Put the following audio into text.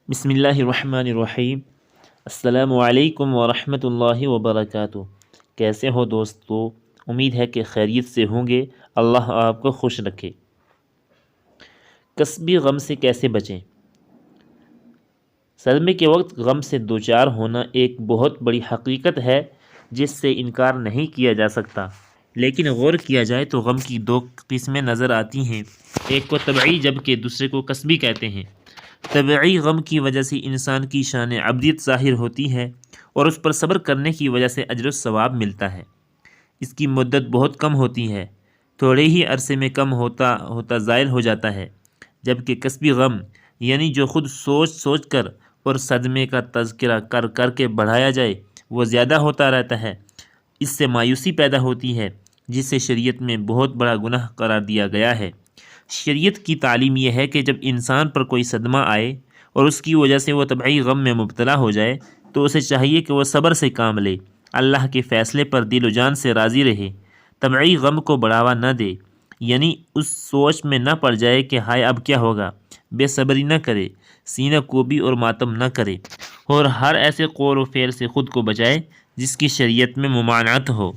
بسم اللہ الرحمن الرحیم۔ السلام علیکم ورحمۃ اللہ وبرکاتہ۔ کیسے ہو دوستو؟ امید ہے کہ خیریت سے ہوں گے۔ اللہ آپ کو خوش رکھے۔ کسبی غم سے کیسے بچیں؟ صدمے کے وقت غم سے دوچار ہونا ایک بہت بڑی حقیقت ہے جس سے انکار نہیں کیا جا سکتا، لیکن غور کیا جائے تو غم کی دو قسمیں نظر آتی ہیں، ایک کو طبعی جبکہ دوسرے کو کسبی کہتے ہیں۔ طبعی غم کی وجہ سے انسان کی شان عبدیت ظاہر ہوتی ہے اور اس پر صبر کرنے کی وجہ سے اجر و ثواب ملتا ہے۔ اس کی مدت بہت کم ہوتی ہے، تھوڑے ہی عرصے میں کم ہوتا زائل ہو جاتا ہے، جبکہ کسبی غم یعنی جو خود سوچ کر اور صدمے کا تذکرہ کر کے بڑھایا جائے وہ زیادہ ہوتا رہتا ہے۔ اس سے مایوسی پیدا ہوتی ہے جسے شریعت میں بہت بڑا گناہ قرار دیا گیا ہے۔ شریعت کی تعلیم یہ ہے کہ جب انسان پر کوئی صدمہ آئے اور اس کی وجہ سے وہ طبعی غم میں مبتلا ہو جائے تو اسے چاہیے کہ وہ صبر سے کام لے، اللہ کے فیصلے پر دل و جان سے راضی رہے، طبعی غم کو بڑھاوا نہ دے، یعنی اس سوچ میں نہ پڑ جائے کہ ہائے اب کیا ہوگا، بے صبری نہ کرے، سینہ کوبی اور ماتم نہ کرے، اور ہر ایسے قول و فعل سے خود کو بچائے جس کی شریعت میں ممانعت ہو۔